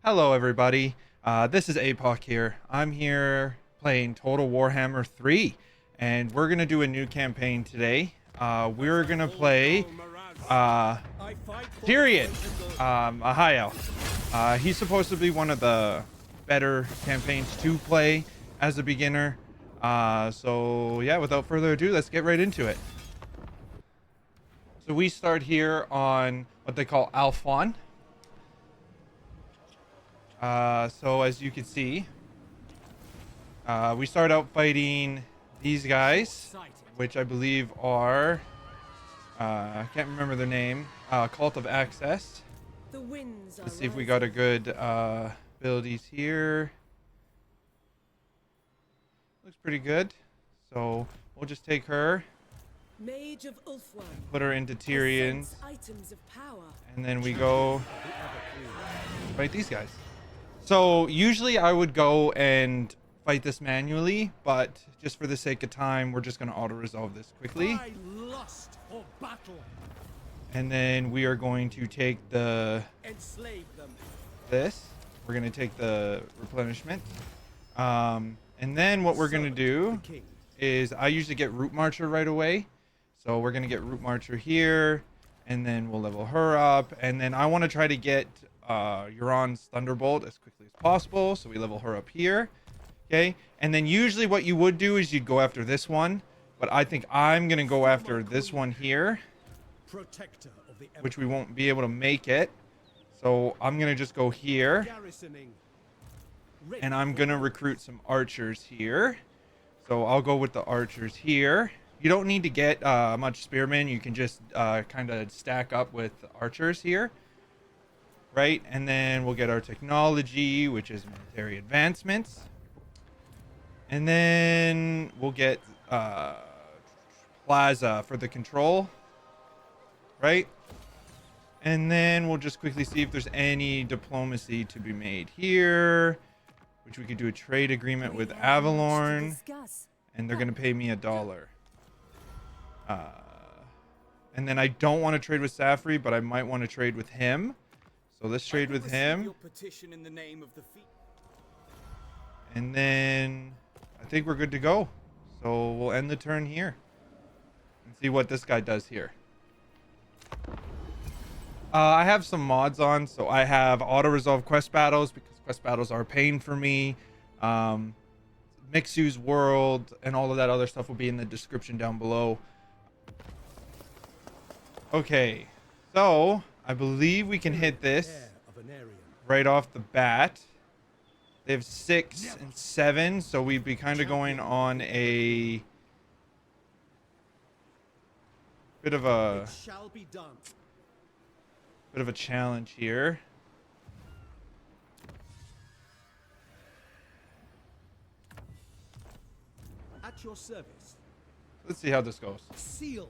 Hello everybody, this is APOC here. I'm here playing Total Warhammer 3, and we're going to do a new campaign today. We're going to play Tyrion, a high elf. He's supposed to be one of the better campaigns to play as a beginner. So yeah, without further ado, let's get right into it. So we start here on what they call Alphon. So as you can see, we start out fighting these guys, which I believe are, I can't remember their name, Cult of Access. Let's see if we got a good abilities here. Looks pretty good. So we'll just take her, Mage of Ulthuan, put her into Tyrion's, items of power. and then we go fight these guys. So usually I would go and fight this manually, but just for the sake of time, we're just going to auto-resolve this quickly. Lust for battle. And then we are going to take the Enslave them. this. We're going to take the replenishment. And then what we're going to do is I usually get Root Marcher right away. So we're going to get Root Marcher here, and then we'll level her up. And then I want to try to get Euron's Thunderbolt as quickly as possible, so we level her up here. Okay, and then usually what you would do is you'd go after this one, but I think I'm gonna go after this one here, Protector of the which we won't be able to make it. So I'm gonna just go here, and I'm gonna recruit some archers here. So I'll go with the archers here. You don't need to get much spearmen. You can just kind of stack up with archers here. Right, and then we'll get our technology, which is military advancements, and then we'll get plaza for the control, right? And then we'll just quickly see if there's any diplomacy to be made here, which we could do a trade agreement with Avalorn, and they're gonna pay me $1. And then I don't want to trade with Safri, but I might want to trade with him. So let's trade with him. And then I think we're good to go. So we'll end the turn here and see what this guy does here. I have some mods on, so I have auto-resolve quest battles because quest battles are a pain for me. Mixu's world and all of that other stuff will be in the description down below. Okay, so I believe we can hit this right off the bat. They have 6 and 7, so we'd be kind of going on a bit of a challenge here. At your service. Let's see how this goes. Seal.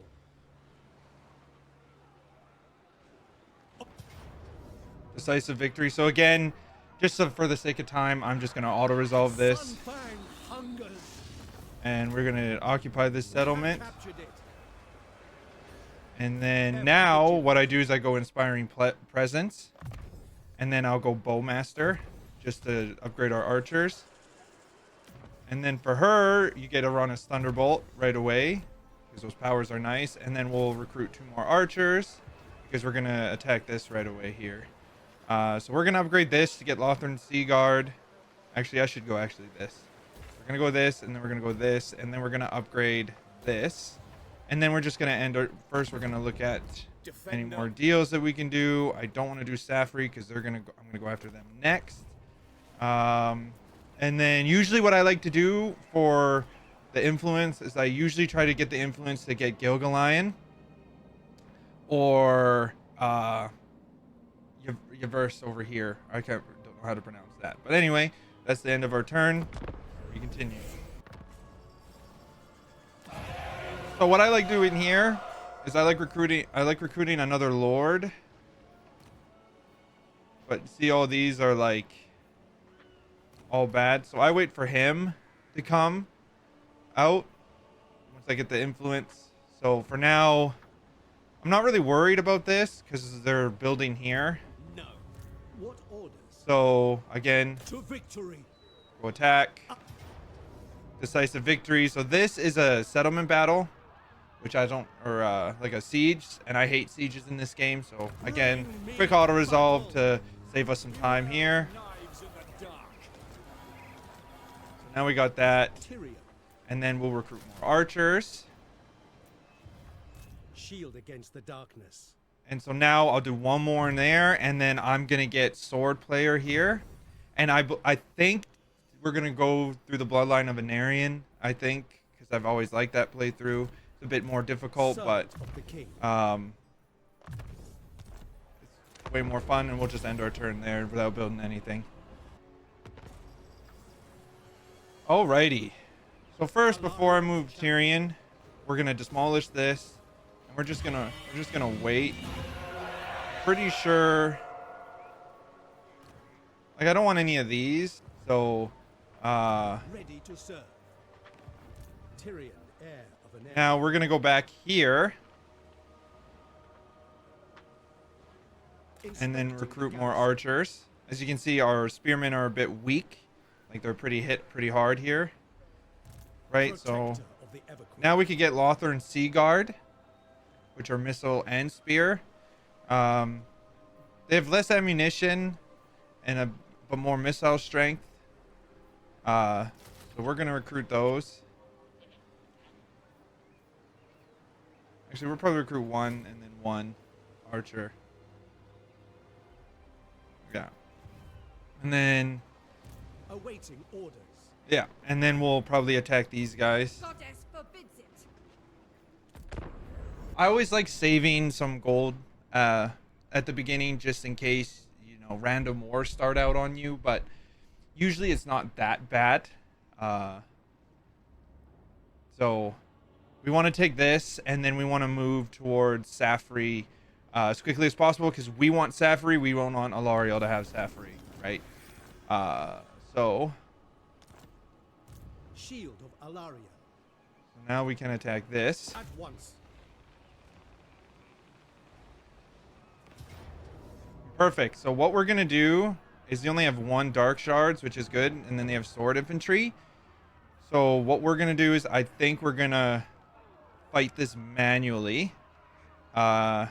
Decisive victory. So again, just for the sake of time, I'm just going to auto-resolve this. And we're going to occupy this settlement. And then now what I do is I go Inspiring Presence. And then I'll go Bowmaster just to upgrade our archers. And then for her, you get to run a Thunderbolt right away because those powers are nice. And then we'll recruit 2 more archers because we're going to attack this right away here. So we're going to upgrade this to get Lothern Sea Guard. Actually, I should go this. We're going to go this, and then we're going to go this, and then we're going to upgrade this. And then we're just going to end first we're going to look at any more deals that we can do. I don't want to do Safri because I'm going to go after them next. And then usually what I like to do for the influence is I usually try to get the influence to get Gilgalion or Yverse over here. I don't know how to pronounce that, but anyway, that's the end of our turn. We continue. So what I like doing here is I like recruiting another lord, but see, all these are like all bad, so I wait for him to come out once I get the influence. So for now, I'm not really worried about this because they're building here. What orders. So again, To victory. go attack. Decisive victory. So this is a settlement battle, which I don't, or like a siege, and I hate sieges in this game. So again, quick auto resolve to save us some time here. Knives in the dark. So now we got that, Tyrion. and then we'll recruit more archers. Shield against the darkness. And so now I'll do one more in there, and then I'm gonna get sword player here, and I think we're gonna go through the bloodline of ANERION. I think, because I've always liked that playthrough. It's a bit more difficult, Son but of the king. it's way more fun, and we'll just end our turn there without building anything. Alrighty. So first, before I move Tyrion, we're gonna demolish this, and we're just gonna wait. Pretty sure, like, I don't want any of these, so Ready to serve. Tyrion, heir of an now we're gonna go back here and then recruit more archers. As you can see, our spearmen are a bit weak, like they're pretty hard here, right? So now we could get Lothar and Seaguard, which are missile and spear. They have less ammunition and but more missile strength. So we're gonna recruit those. Actually, we'll probably recruit one and then one archer. Yeah. And then awaiting orders. yeah, and then we'll probably attack these guys. Goddess forbids it. I always like saving some gold at the beginning just in case, you know, random wars start out on you, but usually it's not that bad. So we want to take this, and then we want to move towards Safri as quickly as possible, because we want Safri. We won't want Alariel to have Safri, right? So Shield of Alaria. now we can attack this. At once. Perfect. So what we're gonna do is they only have one dark shards, which is good, and then they have sword infantry. So what we're gonna do is I think we're gonna fight this manually, and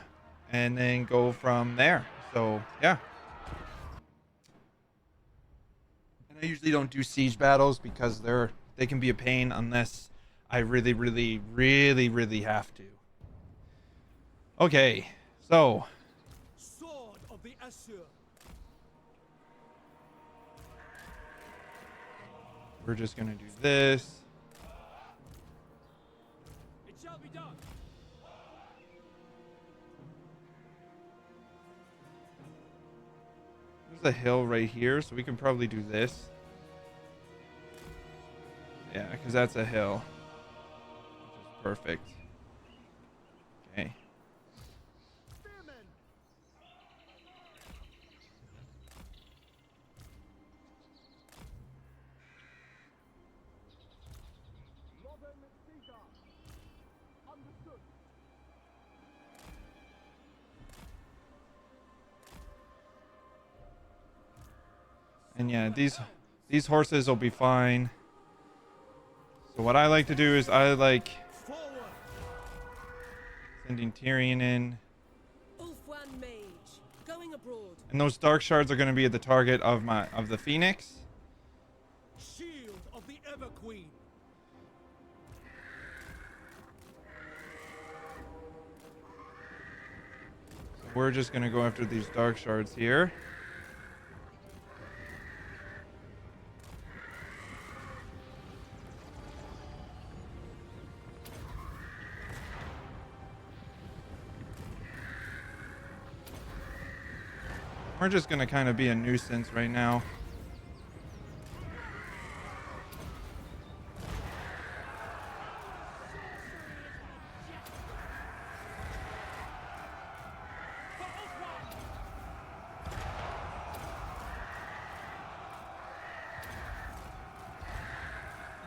then go from there. So yeah. And I usually don't do siege battles because they can be a pain unless I really have to. Okay, so Sword of the Asur. we're just gonna do this. It shall be done. There's a hill right here, so we can probably do this. Yeah, because that's a hill. Which is perfect. Okay. Spearmen. Robin Seaguard. Understood. And yeah, these horses will be fine. So what I like to do is I like Forward. sending Tyrion in. Ulfwan Mage, going abroad. And those dark shards are going to be at the target of the Phoenix. Shield of the Ever Queen. We're just going to go after these dark shards here. We're just going to kind of be a nuisance right now.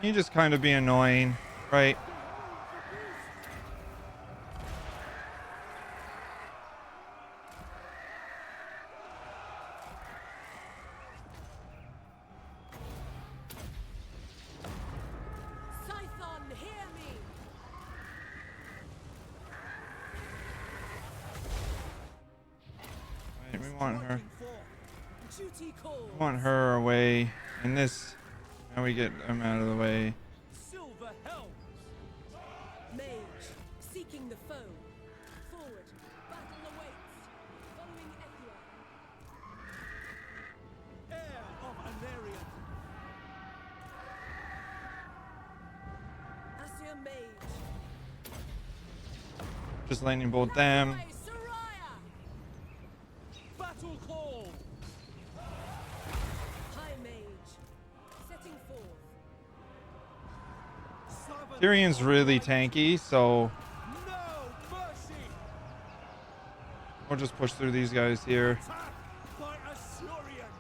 You just kind of be annoying, right? want her. striking forth. Duty calls. We want her away. And this. Now we get them out of the way. Silver helms. Mage, seeking the foe. Forward, battle awaits. Following Ethua. Heir of Anerion. Asir Mage. Just lightning bolt them. Lakai Soraya. Battle call. High Mage. Setting forth. Southern Tyrion's really tanky, so no mercy. we'll just push through these guys here. Attack by Asurion.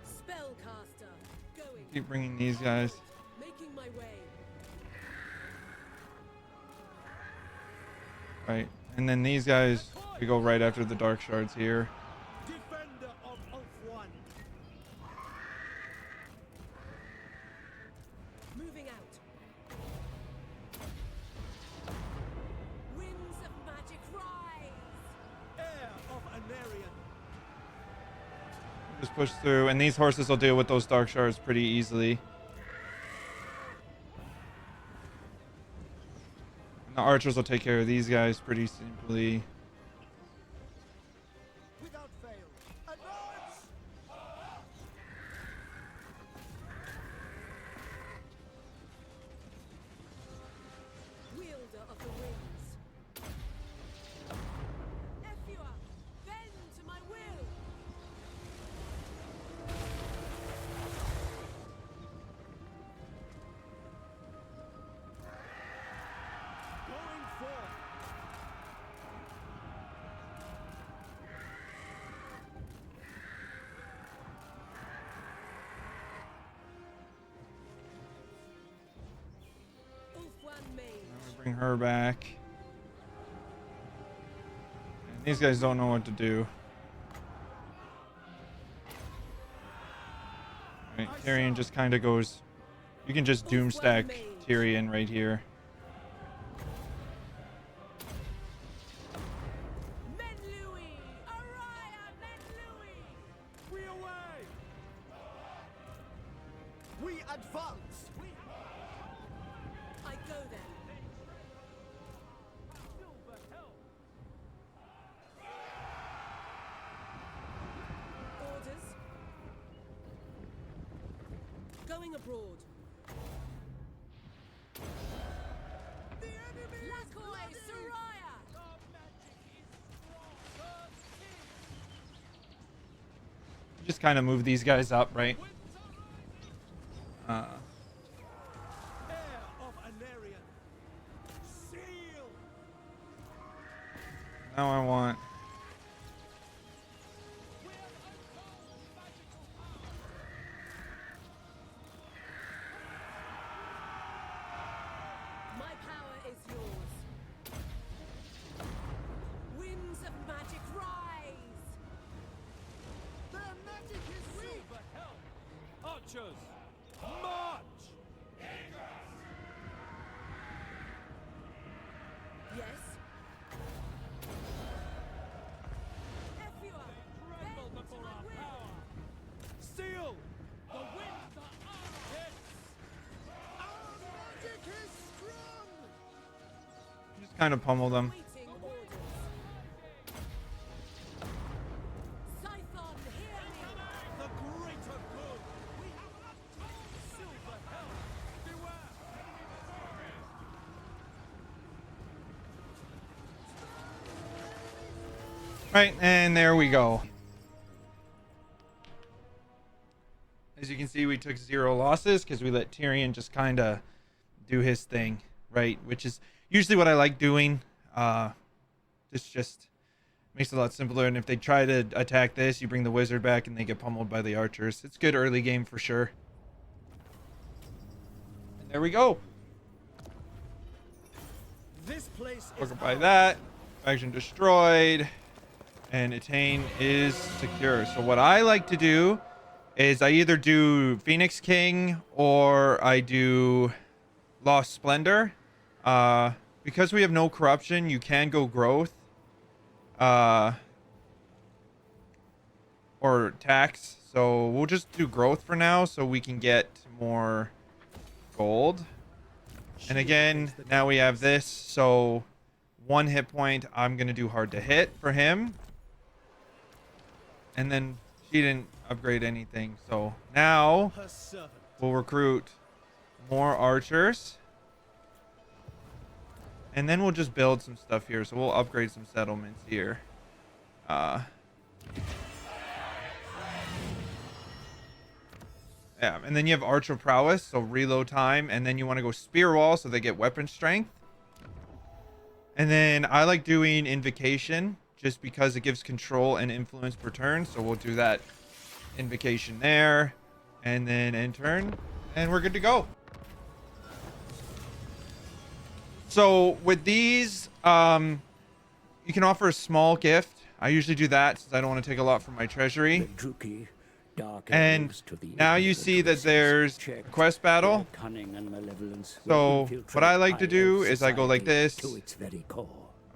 Spellcaster. Going. Keep bringing these guys. Making my way. Right. And then these guys, we go right after the dark shards here. Defender of Ulf-1. Moving out. Winds of magic rise. Heir of Anerion. Just push through. And these horses will deal with those dark shards pretty easily. And the archers will take care of these guys pretty simply. Without fail. Advance. Wielder of the winds. Ethua, bend to my will. Going forth. Ulf-1 Mage. Bring her back. And these guys don't know what to do. Right, Tyrion just kind of goes. You can just doom stack Tyrion right here. Menlui! Araya Menlui! We away. We advance. I go then. Silver helm. Orders. Going abroad. The enemy is Lakai bloody. Soraya! Our magic is strong. Just kind of move these guys up, right? Uh, Heir of Anerion. Seal. now I want. We have untold magical power. My power is yours. Winds of magic rise! Their magic is weak. Silver helm. Archers. March. Yes? Ethua, Tremble bend to before my our will! power. Seal. The winds are ours. Yes. Our magic is strong. Just kind of pummel them. Waiting orders. Scython, hear me! The greater good. We have untold silver helm. Beware. Right, and there we go. As you can see, we took 0 losses because we let Tyrion just kind of do his thing, right? Which is usually what I like doing. This just makes it a lot simpler. And if they try to attack this, you bring the wizard back and they get pummeled by the archers. It's good early game for sure. And there we go. This place is Look by that. Faction destroyed. And Etane is secure. So what I like to do is I either do Phoenix King or I do Lost Splendor. Because we have no corruption, you can go growth. or tax. So we'll just do growth for now so we can get more gold. And again, now we have this. So 1 hit point. I'm going to do hard to hit for him. And then she didn't upgrade anything. So now Her servant. we'll recruit more archers. And then we'll just build some stuff here. So we'll upgrade some settlements here. Yeah, and then you have archer prowess, so reload time. And then you want to go spear wall so they get weapon strength. And then I like doing invocation just because it gives control and influence per turn. So we'll do that invocation there. And then end turn. And we're good to go. So with these, you can offer a small gift. I usually do that since I don't want to take a lot from my treasury. And now you see that there's a quest battle. So what I like to do is I go like this.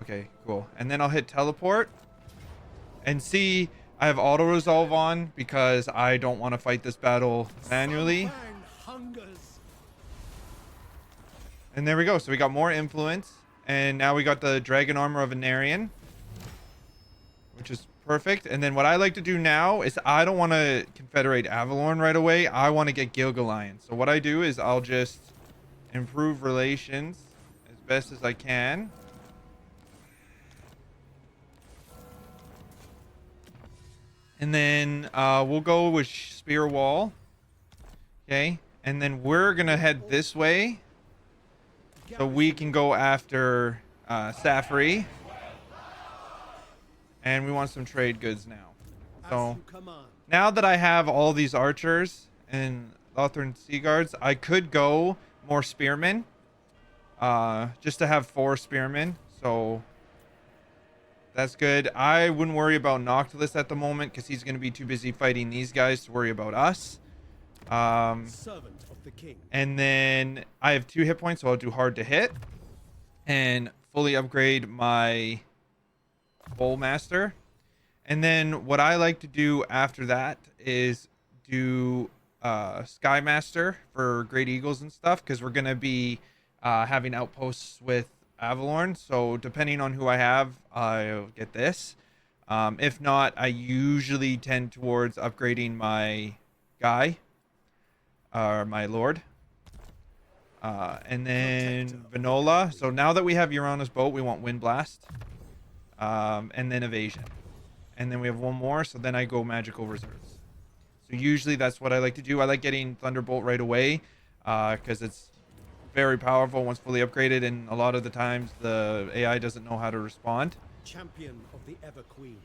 Okay, cool. And then I'll hit teleport. And see, I have auto resolve on because I don't want to fight this battle manually. And there we go. So we got more influence. And now we got the dragon armor of ANERION, which is perfect. And then what I like to do now is I don't want to confederate Avalorn right away. I want to get BLOODLINE. So what I do is I'll just improve relations as best as I can. And then we'll go with spear wall. Okay. And then we're going to head this way so we can go after Safri. And we want some trade goods now. So now that I have all these archers and Lothran Sea Guards, I could go more spearmen. Just to have 4 spearmen. So that's good. I wouldn't worry about Noctilus at the moment because he's going to be too busy fighting these guys to worry about us. Servant of the king. And then I have 2 hit points, so I'll do hard to hit. And fully upgrade my Bowmaster. And then what I like to do after that is do Skymaster for Great Eagles and stuff, because we're going to be having outposts with Avalorn. So depending on who I have, I'll get this. If not, I usually tend towards upgrading my guy, or my lord. And then Vinola. So now that we have Urana's boat, we want Wind Blast. And then evasion. And then we have 1 more, so then I go magical reserves. So usually that's what I like to do. I like getting Thunderbolt right away because it's very powerful once fully upgraded, and a lot of the times the AI doesn't know how to respond. Champion of the Ever Queen.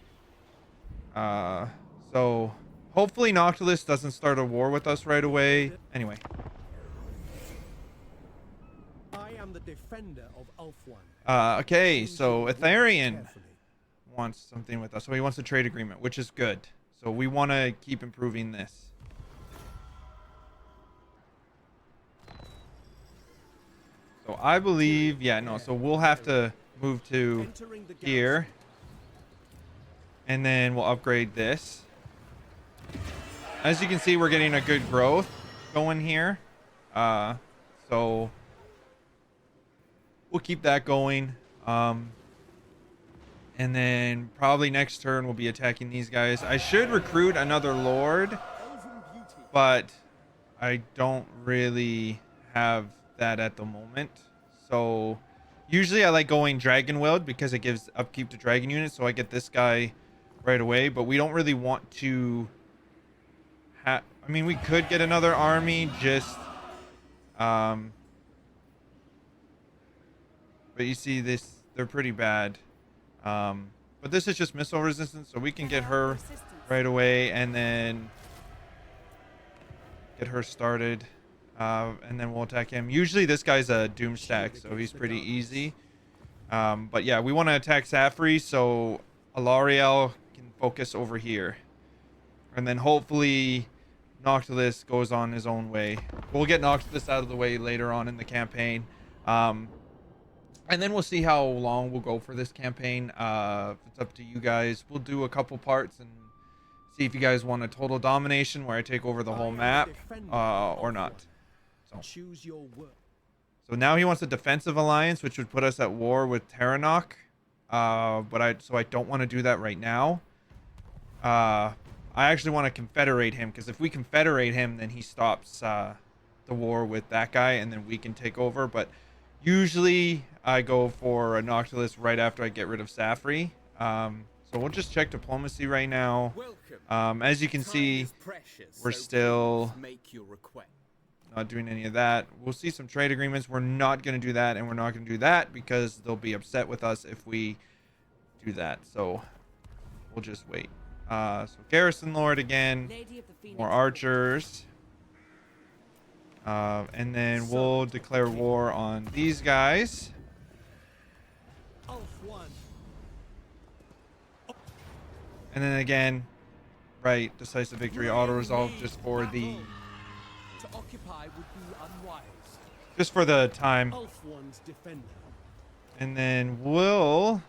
So hopefully Noctilus doesn't start a war with us right away. Anyway. I am the defender of Ulfwan. Okay, so Tyrion wants something with us. So he wants a trade agreement, which is good. So we want to keep improving this. So I believe, yeah, no, so we'll have to move to here. And then we'll upgrade this. As you can see, we're getting a good growth going here. So we'll keep that going. And then probably next turn we'll be attacking these guys. I should recruit another lord, but I don't really have that at the moment. So usually I like going Dragon Willed because it gives upkeep to dragon units, so I get this guy right away. But we don't really want to I mean, we could get another army, just but you see this, they're pretty bad. But this is just missile resistance, so we can get her right away and then get her started. And then we'll attack him. Usually this guy's a doom stack, so he's pretty easy. But yeah, we want to attack Safri, so Alariel can focus over here. And then hopefully Noctilus goes on his own way. We'll get Noctilus out of the way later on in the campaign. And then we'll see how long we'll go for this campaign. It's up to you guys. We'll do a couple parts and see if you guys want a total domination where I take over the whole map, or not. So. Choose your word. So now he wants a defensive alliance, which would put us at war with Terranok. But I don't want to do that right now. I actually want to confederate him, because if we confederate him, then he stops the war with that guy, and then we can take over. But usually I go for a Noctilus right after I get rid of Safri. So we'll just check diplomacy right now. As you can see, we're still not doing any of that. We'll see some trade agreements. We're not going to do that, and we're not going to do that because they'll be upset with us if we do that. So we'll just wait. So Garrison Lord again, Lady of the Phoenix more archers. And then we'll declare war on these guys. Ulf one. And then again, right, decisive victory, auto resolve just for the To occupy would be unwise. time. Ulf one's defender. And then we'll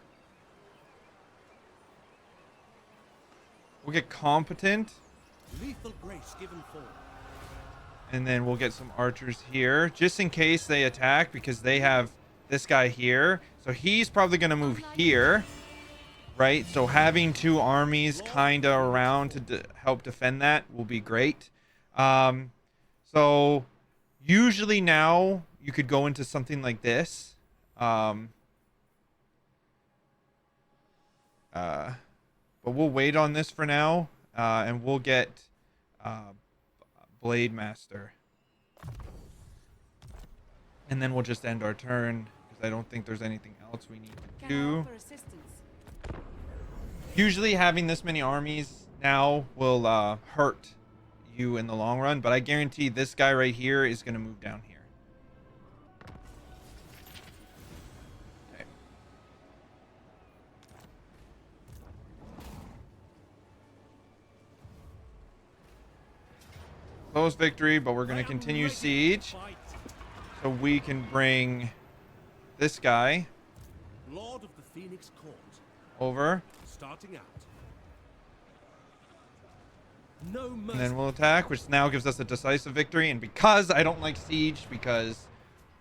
get competent, Lethal grace given form. and then we'll get some archers here just in case they attack, because they have this guy here. So he's probably going to move here, right? So having two armies kind of around to help defend that will be great. So usually now you could go into something like this. But we'll wait on this for now, and we'll get Blade Master. And then we'll just end our turn, because I don't think there's anything else we need to do. for assistance. Usually having this many armies now will hurt you in the long run, but I guarantee this guy right here is going to move down here. Okay. Close victory, but we're going to continue siege, so we can bring this guy Lord of the Phoenix Court. over, Starting out. No and mercy. then we'll attack, which now gives us a decisive victory. And because I don't like siege, because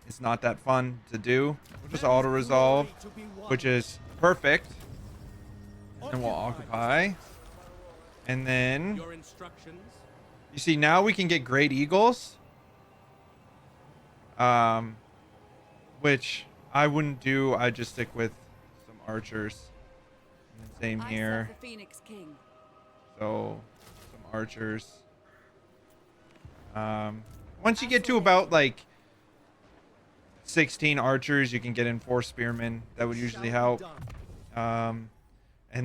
it's not that fun to do, we'll just auto resolve, which is perfect. And we'll occupy, and then Your instructions. you see now we can get great eagles, which I wouldn't do. I just stick with some archers. And same I here. serve the Phoenix King. So some archers. Once you get to about like 16 archers, you can get in 4 spearmen. That would usually help. And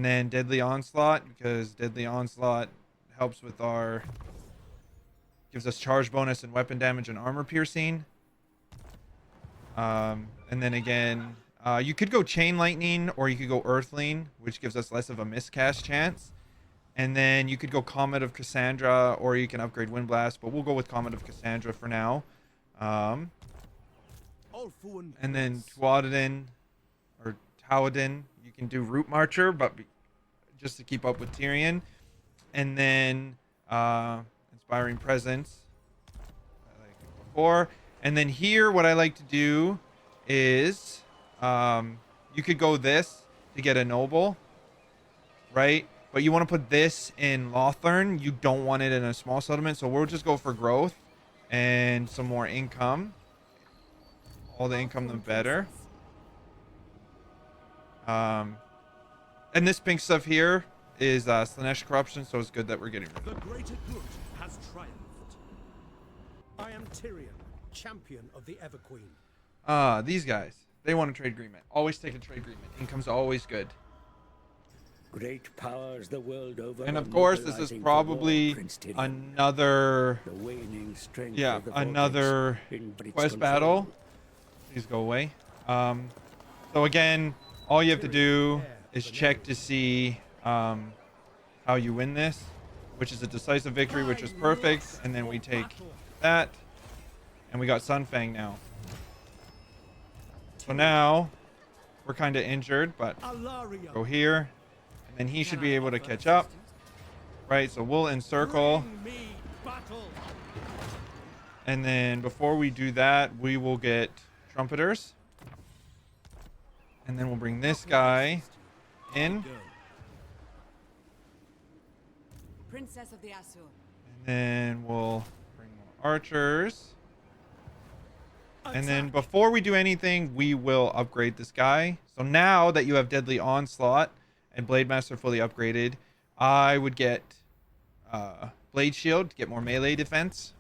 then deadly onslaught, because deadly onslaught helps with our, gives us charge bonus and weapon damage and armor piercing. And then again, you could go chain lightning, or you could go earthling, which gives us less of a miscast chance. And then you could go Comet of Cassandra, or you can upgrade Wind Blast, but we'll go with Comet of Cassandra for now. And then Tuatha, or Tauaden, you can do Root Marcher, but just to keep up with Tyrion. And then Inspiring Presence, like before. And then here, what I like to do is, you could go this to get a noble, right? But you want to put this in Lothern. You don't want it in a small settlement. So we'll just go for growth and some more income. All the income, the better. And this pink stuff here is Slanesh Corruption, so it's good that we're getting rid of it. The greater good has triumphed. I am Tyrion, champion of the Everqueen. These guys, they want a trade agreement. Always take a trade agreement. Income's always good. Great powers the world over. And of are course, this is mobilizing for probably war, Prince Tyrion. another, The waning strength yeah, of the vortex another in its quest control. battle. Please go away. So again, all you have to do is check to see how you win this, which is a decisive victory, which is perfect. And then we take that, and we got Sunfang now. So now we're kind of injured, but Alaria. go here, and then he should be able to catch up. right? So we'll encircle, Bring me battle. and then before we do that, we will get trumpeters, and then we'll bring this guy in, Go. Princess of the Asur. and then we'll bring more archers. And then Attack. before we do anything, we will upgrade this guy. So now that you have Deadly Onslaught and Blade Master fully upgraded, I would get Blade Shield to get more melee defense.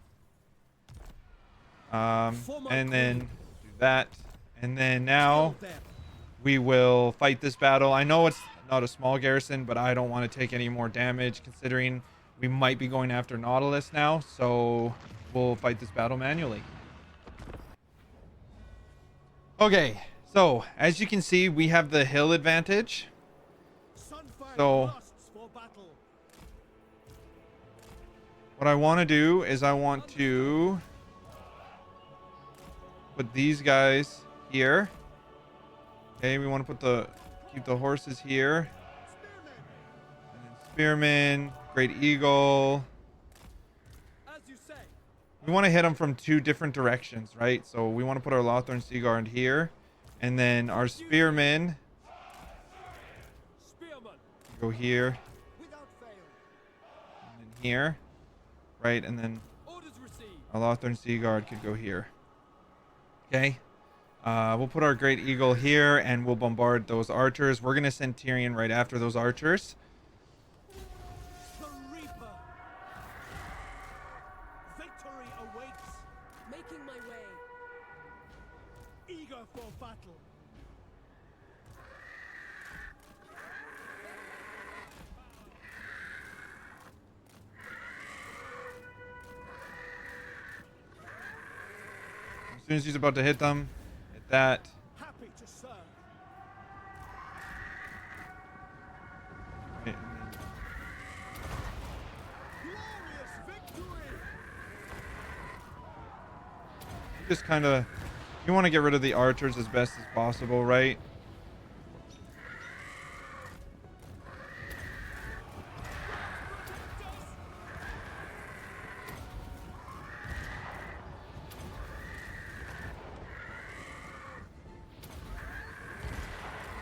And then do that. And then now Kill them. we will fight this battle. I know it's not a small garrison, but I don't want to take any more damage considering we might be going after Nautilus now. So we'll fight this battle manually. Okay, so as you can see, we have the hill advantage. Sunfire So- lusts for battle. What I want to do is I want to put these guys here. Okay, we want to put keep the horses here. And then Spearman, Great Eagle. As you say. We want to hit them from two different directions, right? So we want to put our Lothorn Seaguard here, and then our Spearmen Spearman. go here Without fail. and then here, right? And then Orders received. our Lothorn Seaguard could go here. Okay. We'll put our Great Eagle here, and we'll bombard those archers. We're gonna send Tyrion right after those archers. The Reaper. Victory awaits. Making my way. Eager for battle. As soon as he's about to hit them, hit that. Happy to serve. Right, and then Glorious victory. just kind of, you want to get rid of the archers as best as possible, right?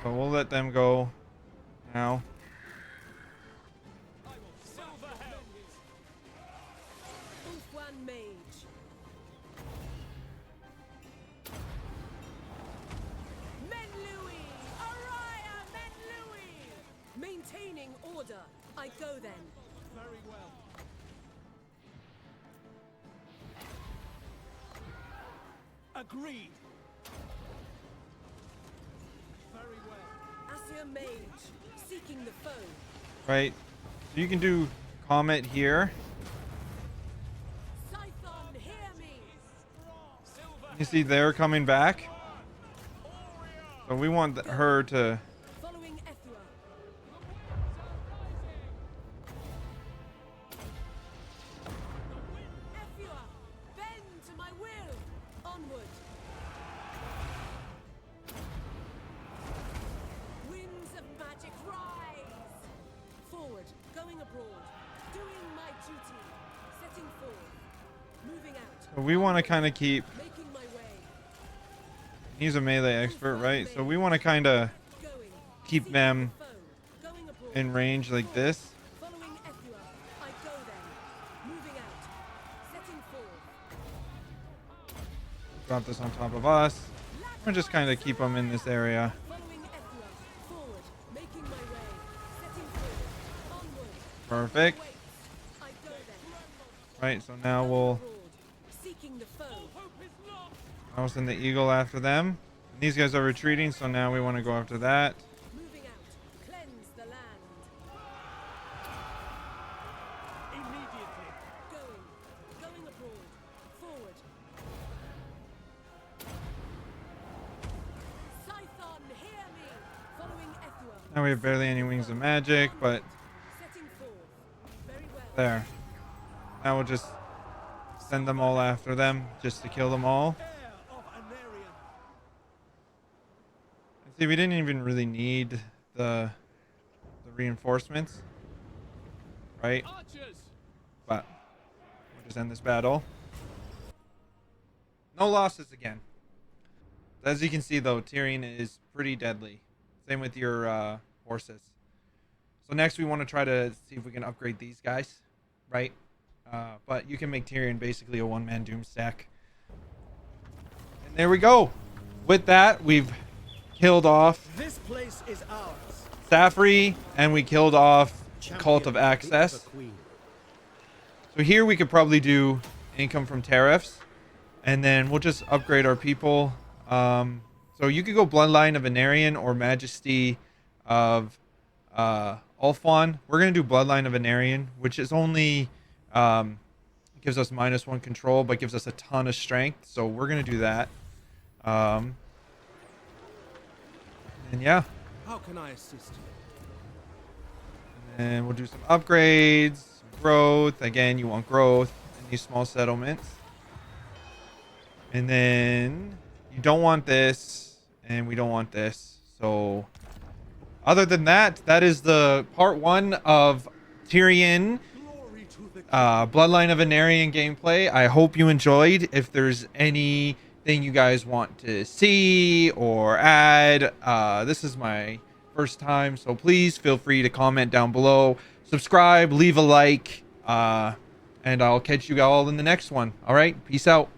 So we'll let them go now. I will silver helm. Ulfwan Mage. Menlui! Araya Menlui! Maintaining order. I go then. Very well. Agreed. Very well. Asir Mage. Seeking the foe. Right? So you can do Comet here. Scython, hear me! You see they're coming back. So we want her to, Following Ethua. Ethua, bend to my will. Onward. Winds of magic rise. Forward, going abroad. Doing my duty. Setting forth. Moving out. we want to kind of keep, Making my way. he's a melee expert, right? So we want to kind of Going. keep Seeking them the foe. Going abroad. in range like this. Following Ethua, I go then. Moving out. Setting forth. Drop this on top of us. We'll just kind of keep them in this area. Following Ethua, forward, making my way. Setting forth. Onward. Perfect. Wait. I go then. Right, so now we'll, Abroad. Seeking the foe. Hope is lost. I'll send the Eagle after them. These guys are retreating, so now we want to go after that. Moving out. Cleanse the land. Immediately. Going. Going abroad. Forward. Scython, hear me. Following Ethua. Now we have barely any wings of magic, but Setting forth. Very well. there. Now we'll just send them all after them, just to kill them all. Heir of Anerion. See, we didn't even really need the reinforcements. right? Archers! But we'll just end this battle. No losses again. As you can see, though, Tyrion is pretty deadly. Same with your horses. So next we want to try to see if we can upgrade these guys, right? But you can make Tyrion basically a one-man doom stack. And there we go. With that, we've killed off This place is ours. Safri, and we killed off Cult of Champion Access. the Queen. So here we could probably do income from tariffs, and then we'll just upgrade our people. So you could go Bloodline of Anerion or Majesty of Ulfon. We're gonna do Bloodline of Anerion, which is only gives us -1 control, but gives us a ton of strength. So we're gonna do that. And yeah, How can I assist you? and we'll do some upgrades, some growth. Again, you want growth in these small settlements. And then you don't want this, and we don't want this. So other than that, that is the part 1 of Tyrion Glory to the Bloodline of Anerion gameplay. I hope you enjoyed. If there's anything you guys want to see or add, this is my first time, so please feel free to comment down below, subscribe, leave a like, and I'll catch you all in the next one. All right, peace out.